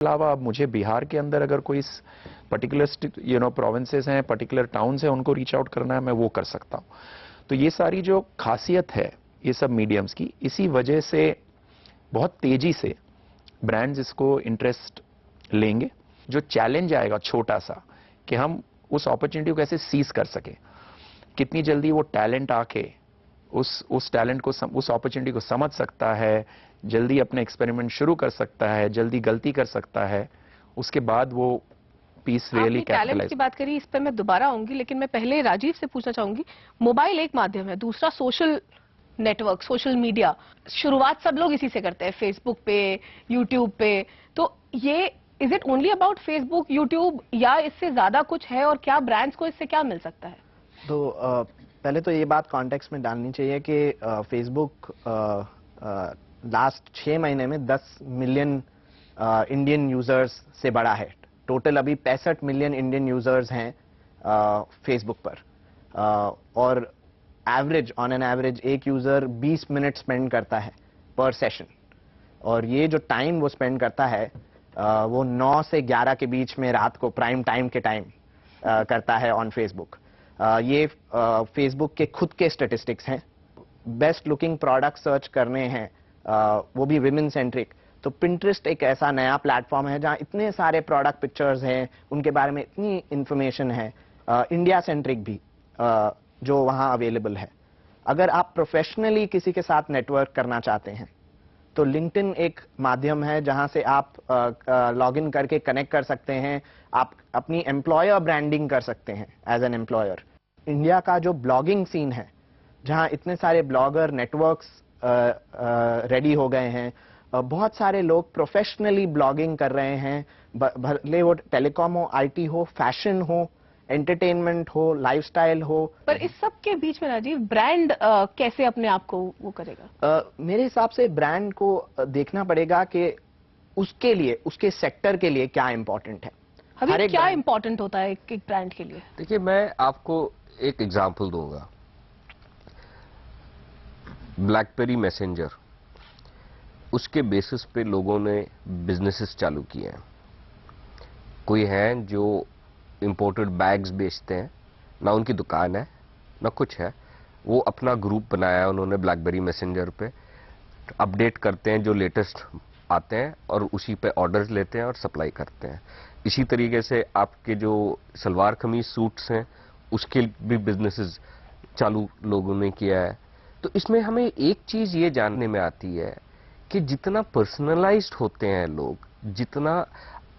अलावा अब मुझे बिहार के अंदर अगर कोई पर्टिकुलर प्रोविंसेस हैं, पर्टिकुलर टाउन्स हैं, उनको रीच आउट करना है, मैं वो कर सकता हूं। तो ये सारी जो खासियत है ये सब मीडियम्स की, इसी वजह से बहुत तेजी से ब्रांड्स इसको इंटरेस्ट लेंगे। जो चैलेंज आएगा छोटा सा कि हम उस अपॉर्चुनिटी को कैसे सीज कर सके, कितनी जल्दी वो टैलेंट आके उस टैलेंट को उस अपॉर्चुनिटी को समझ सकता है, जल्दी अपने एक्सपेरिमेंट शुरू कर सकता है, जल्दी गलती कर सकता है, उसके बाद वो पीस रियली टैलेंट कैपिटलाइज। की बात करी, इस पर मैं दोबारा आऊंगी, लेकिन मैं पहले राजीव से पूछना चाहूंगी, मोबाइल एक माध्यम है, दूसरा सोशल नेटवर्क, सोशल मीडिया। शुरुआत सब लोग इसी से करते हैं, फेसबुक पे, यूट्यूब पे। तो ये is it only about Facebook, YouTube, या इससे ज्यादा कुछ है, और क्या ब्रांड्स को इससे क्या मिल सकता है? तो पहले तो ये बात कॉन्टेक्स्ट में डालनी चाहिए कि फेसबुक लास्ट 6 महीने में 10 मिलियन इंडियन यूजर्स से बड़ा है। टोटल अभी 65 मिलियन इंडियन यूजर्स हैं फेसबुक पर, और ऑन एन एवरेज एक यूजर 20 मिनट स्पेंड करता है पर सेशन। और ये जो टाइम वो स्पेंड करता है वो 9 से 11 के बीच में रात को प्राइम टाइम के टाइम करता है ऑन फेसबुक। ये फेसबुक के खुद के स्टेटिस्टिक्स हैं। बेस्ट लुकिंग प्रोडक्ट सर्च करने हैं, वो भी विमेन सेंट्रिक, तो पिंटरेस्ट एक ऐसा नया प्लेटफॉर्म है जहां इतने सारे प्रोडक्ट पिक्चर्स हैं, उनके बारे में इतनी इंफॉर्मेशन है, इंडिया सेंट्रिक भी जो वहां अवेलेबल है। अगर आप प्रोफेशनली किसी के साथ नेटवर्क करना चाहते हैं तो लिंक्डइन एक माध्यम है जहां से आप लॉग इन करके कनेक्ट कर सकते हैं, आप अपनी एम्प्लॉयर ब्रांडिंग कर सकते हैं एज एन एम्प्लॉयर। इंडिया का जो ब्लॉगिंग सीन है, जहां इतने सारे ब्लॉगर नेटवर्क्स रेडी हो गए हैं, बहुत सारे लोग प्रोफेशनली ब्लॉगिंग कर रहे हैं, भले वो टेलीकॉम हो, आईटी हो, फैशन हो, एंटरटेनमेंट हो, लाइफस्टाइल हो। पर इस सब के बीच में राजीव, ब्रांड कैसे अपने आप को वो करेगा? मेरे हिसाब से ब्रांड को देखना पड़ेगा कि उसके लिए, उसके सेक्टर के लिए क्या इंपॉर्टेंट है। अभी क्या इंपॉर्टेंट होता है एक ब्रांड के लिए? देखिए, मैं आपको एक एग्जांपल दूंगा। ब्लैकबेरी मैसेंजर, उसके बेसिस पे लोगों ने बिजनेसेस चालू किए हैं। कोई हैं जो इंपोर्टेड बैग्स बेचते हैं, ना उनकी दुकान है ना कुछ है, वो अपना ग्रुप बनाया है उन्होंने ब्लैकबेरी मैसेंजर पे, अपडेट करते हैं जो लेटेस्ट आते हैं और उसी पे ऑर्डर्स लेते हैं और सप्लाई करते हैं। इसी तरीके से आपके जो सलवार कमीज सूट्स हैं, उसके भी बिजनेसेस चालू लोगों ने किया है। तो इसमें हमें एक चीज ये जानने में आती है कि जितना पर्सनलाइज्ड होते हैं लोग, जितना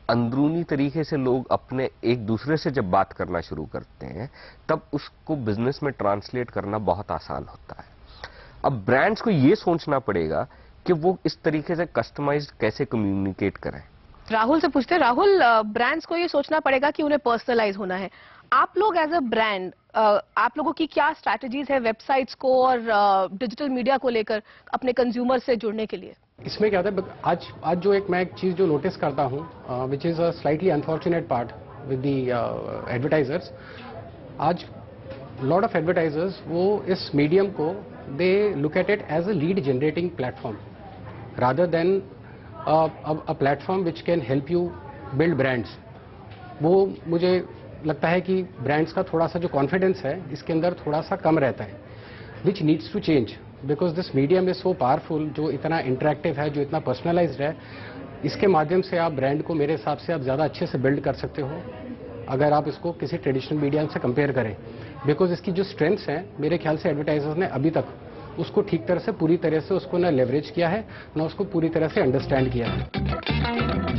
अंदरूनी तरीके से लोग अपने एक दूसरे से जब बात करना शुरू करते हैं, तब उसको बिजनेस में ट्रांसलेट करना बहुत आसान होता है। अब ब्रांड्स को ये सोचना पड़ेगा कि वो इस तरीके से कस्टमाइज्ड कैसे कम्युनिकेट करें। राहुल से पूछते हैं। राहुल, ब्रांड्स को ये सोचना पड़ेगा कि उन्हें पर्सनलाइज होना है। आप लोग एज अ ब्रांड, आप लोगों की क्या स्ट्रैटेजीज है वेबसाइट्स को और डिजिटल मीडिया को लेकर अपने कंज्यूमर से जुड़ने के लिए? इसमें क्या होता है, आज जो मैं एक चीज जो नोटिस करता हूँ, which is a slightly unfortunate part with the advertisers. आज लॉट ऑफ एडवर्टाइजर्स वो इस मीडियम को they look at it as a lead generating platform rather than a platform which can help you build brands. वो मुझे लगता है कि brands का थोड़ा सा जो कॉन्फिडेंस है इसके अंदर थोड़ा सा कम रहता है, which needs to change, because this medium is so powerful, जो इतना इंटरेक्टिव है, जो इतना पर्सनलाइज्ड है। इसके माध्यम से आप ब्रांड को मेरे हिसाब से आप ज़्यादा अच्छे से बिल्ड कर सकते हो अगर आप इसको किसी ट्रेडिशनल मीडियम से कंपेयर करें, बिकॉज इसकी जो स्ट्रेंथ्स हैं मेरे ख्याल से एडवर्टाइजर्स ने अभी तक उसको ठीक तरह से, पूरी तरह से उसको ना लेवरेज किया है, ना उसको पूरी तरह से अंडरस्टैंड किया है।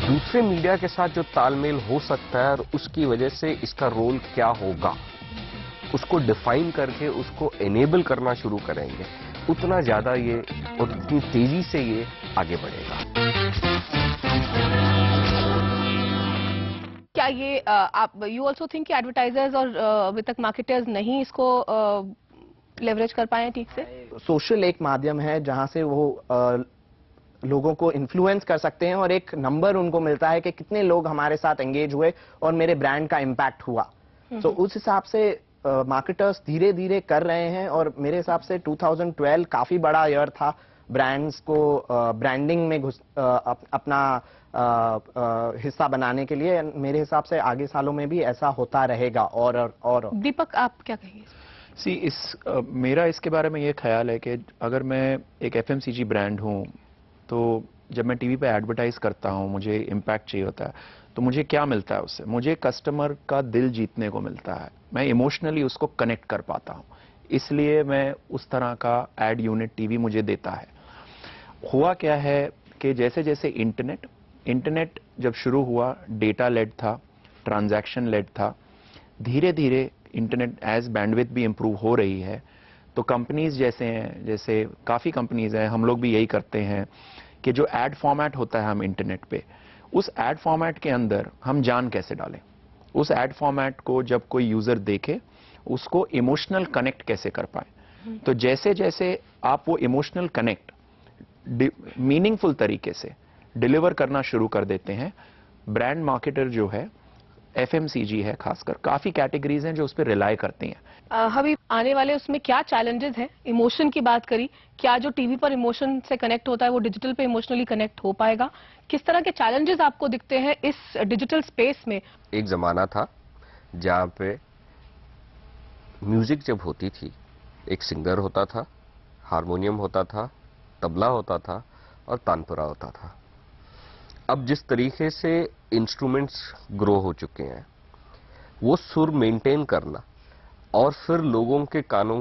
दूसरे मीडिया के साथ जो तालमेल हो सकता है और उसकी वजह से इसका रोल क्या होगा, उसको डिफाइन करके उसको एनेबल करना शुरू करेंगे, उतना ज्यादा ये और उतनी तेजी से ये आगे बढ़ेगा। क्या ये आप यू ऑल्सो थिंक कि एडवर्टाइजर्स और अभी तक मार्केटर्स नहीं इसको लेवरेज कर पाए ठीक से? सोशल एक माध्यम है जहां से वो लोगों को इन्फ्लुएंस कर सकते हैं और एक नंबर उनको मिलता है कि कितने लोग हमारे साथ एंगेज हुए और मेरे ब्रांड का इम्पैक्ट हुआ। तो उस हिसाब से मार्केटर्स धीरे धीरे कर रहे हैं और मेरे हिसाब से 2012 काफी बड़ा ईयर था ब्रांड्स को ब्रांडिंग में अपना हिस्सा बनाने के लिए। मेरे हिसाब से आगे सालों में भी ऐसा होता रहेगा। और दीपक, आप क्या कहेंगे? मेरा इसके बारे में ये ख्याल है कि अगर मैं एक एफएमसीजी ब्रांड हूं, तो जब मैं टीवी पे एडवर्टाइज करता हूं, मुझे इम्पैक्ट चाहिए होता है, तो मुझे क्या मिलता है उससे? मुझे कस्टमर का दिल जीतने को मिलता है, मैं इमोशनली उसको कनेक्ट कर पाता हूं, इसलिए मैं उस तरह का एड यूनिट टीवी मुझे देता है। हुआ क्या है कि जैसे जैसे इंटरनेट जब शुरू हुआ, डेटा लेड था, ट्रांजैक्शन लेड था, धीरे धीरे इंटरनेट एज बैंडविड्थ भी इंप्रूव हो रही है, तो कंपनीज जैसे काफ़ी कंपनीज हैं, हम लोग भी यही करते हैं कि जो एड फॉर्मेट होता है हम इंटरनेट पे, उस एड फॉर्मेट के अंदर हम जान कैसे डालें, उस एड फॉर्मेट को जब कोई यूज़र देखे उसको इमोशनल कनेक्ट कैसे कर पाए। तो जैसे जैसे आप वो इमोशनल कनेक्ट मीनिंगफुल तरीके से डिलीवर करना शुरू कर देते हैं, ब्रांड मार्केटर जो है, एफएमसीजी है खासकर, काफी कैटेगरीज हैं जो उस पर रिलाई करती हैं। अभी आने वाले उसमें क्या चैलेंजेस हैं? इमोशन की बात करी, क्या जो टीवी पर इमोशन से कनेक्ट होता है वो डिजिटल पे इमोशनली कनेक्ट हो पाएगा? किस तरह के चैलेंजेस आपको दिखते हैं इस डिजिटल स्पेस में? एक जमाना था जहां पे म्यूजिक जब होती थी, एक सिंगर होता था, हारमोनियम होता था, तबला होता था और तानपुरा होता था। अब जिस तरीके से इंस्ट्रूमेंट्स ग्रो हो चुके हैं, वो सुर मेंटेन करना और फिर लोगों के कानों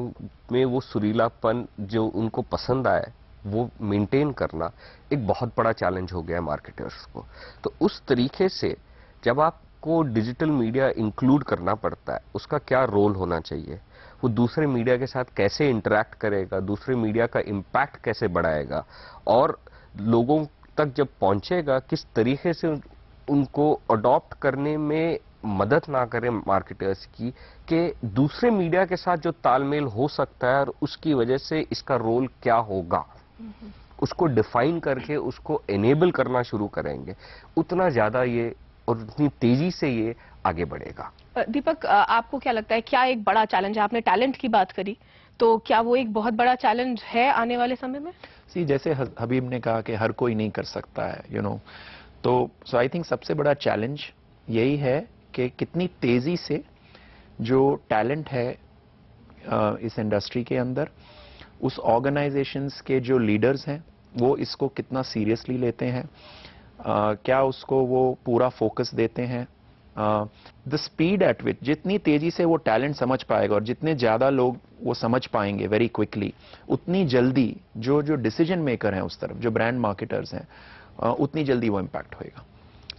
में वो सुरीलापन जो उनको पसंद आए वो मेंटेन करना एक बहुत बड़ा चैलेंज हो गया है मार्केटर्स को। तो उस तरीके से जब आपको डिजिटल मीडिया इंक्लूड करना पड़ता है, उसका क्या रोल होना चाहिए, वो दूसरे मीडिया के साथ कैसे इंटरैक्ट करेगा, दूसरे मीडिया का इम्पैक्ट कैसे बढ़ाएगा और लोगों तक जब पहुंचेगा किस तरीके से उनको अडॉप्ट करने में मदद ना करें मार्केटर्स की, कि दूसरे मीडिया के साथ जो तालमेल हो सकता है और उसकी वजह से इसका रोल क्या होगा, उसको डिफाइन करके उसको एनेबल करना शुरू करेंगे, उतना ज्यादा ये और उतनी तेजी से ये आगे बढ़ेगा। दीपक, आपको क्या लगता है, क्या एक बड़ा चैलेंज है? आपने टैलेंट की बात करी, तो क्या वो एक बहुत बड़ा चैलेंज है आने वाले समय में? जैसे हबीब ने कहा कि हर कोई नहीं कर सकता है, तो सो आई थिंक सबसे बड़ा चैलेंज यही है कि कितनी तेजी से जो टैलेंट है इस इंडस्ट्री के अंदर, उस ऑर्गेनाइजेशंस के जो लीडर्स हैं वो इसको कितना सीरियसली लेते हैं, क्या उसको वो पूरा फोकस देते हैं। द स्पीड एट विच, जितनी तेजी से वो टैलेंट समझ पाएगा और जितने ज्यादा लोग वो समझ पाएंगे वेरी क्विकली, उतनी जल्दी जो डिसीजन मेकर हैं उस तरफ, जो ब्रांड मार्केटर्स हैं, उतनी जल्दी वो इम्पैक्ट होएगा।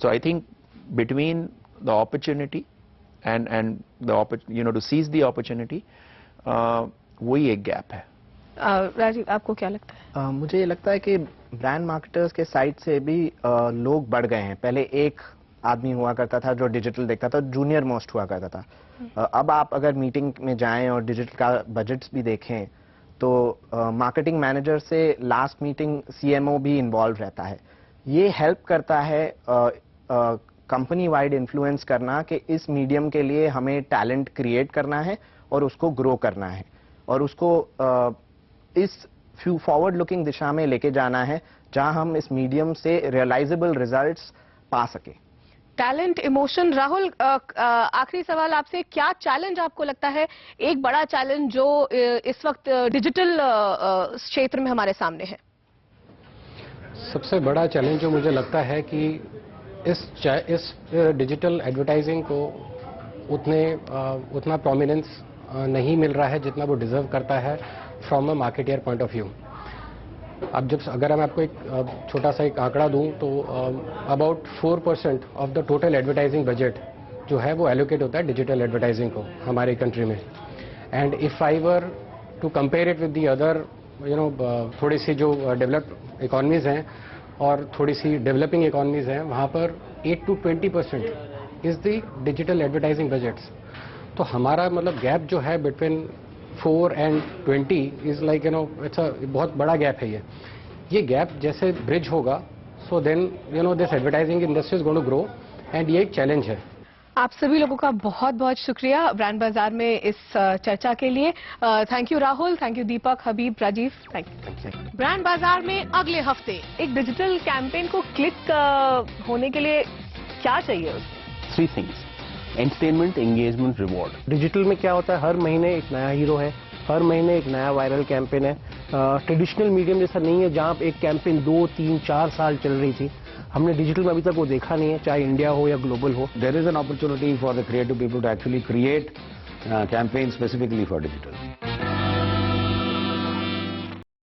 So I think between the opportunity and the to seize the opportunity, वही एक गैप है। राजीव, आपको क्या लगता है? मुझे ये लगता है कि ब्रांड मार्केटर्स के साइड से भी लोग बढ़ गए हैं। पहले एक आदमी हुआ करता था जो डिजिटल देखता था, जूनियर मोस्ट हुआ करता था। अब आप अगर मीटिंग में जाएं और डिजिटल का बजट्स भी देखें तो मार्केटिंग मैनेजर से लास्ट मीटिंग सीएमओ भी इन्वॉल्व रहता है। ये हेल्प करता है कंपनी वाइड इन्फ्लुएंस करना कि इस मीडियम के लिए हमें टैलेंट क्रिएट करना है और उसको ग्रो करना है और उसको इस फॉरवर्ड लुकिंग दिशा में लेके जाना है जहां हम इस मीडियम से रियलाइजेबल रिजल्ट्स पा सके। Talent, emotion. राहुल, आखिरी सवाल आपसे, क्या चैलेंज आपको लगता है एक बड़ा चैलेंज जो इस वक्त डिजिटल क्षेत्र में हमारे सामने है? सबसे बड़ा चैलेंज जो मुझे लगता है कि इस डिजिटल एडवर्टाइजिंग को उतना प्रोमिनेंस नहीं मिल रहा है जितना वो डिजर्व करता है from a marketeer point of view. अब अगर मैं आपको एक छोटा सा एक आंकड़ा दूं तो about 4% of the total advertising budget जो है वो एलोकेट होता है डिजिटल एडवर्टाइजिंग को हमारे कंट्री में। And if I were to compare it with the other थोड़ी सी जो डेवलप्ड इकोनॉमीज हैं और थोड़ी सी डेवलपिंग इकोनॉमीज हैं, वहाँ पर 8 to 20% is the digital advertising budgets. तो हमारा मतलब गैप जो है between 4 and 20 is like it's a बहुत बड़ा गैप है। ये गैप जैसे ब्रिज होगा, so then this advertising industry is going to grow and ये एक चैलेंज है। आप सभी लोगों का बहुत बहुत शुक्रिया ब्रांड बाजार में इस चर्चा के लिए। Thank you Rahul, thank you Deepak, Habib, Rajiv, thank you. Brand बाजार में अगले हफ्ते एक डिजिटल कैंपेन को क्लिक होने के लिए क्या चाहिए उसमें? 3 things: entertainment, engagement, reward. Digital में क्या होता है, हर महीने एक नया हीरो है, हर महीने एक नया वायरल कैंपेन है। ट्रेडिशनल मीडियम जैसा नहीं है जहां एक कैंपेन 2, 3, 4 साल चल रही थी। हमने डिजिटल में अभी तक वो देखा नहीं है, चाहे इंडिया हो या ग्लोबल हो। There is an opportunity for the creative people to actually create campaigns specifically for digital.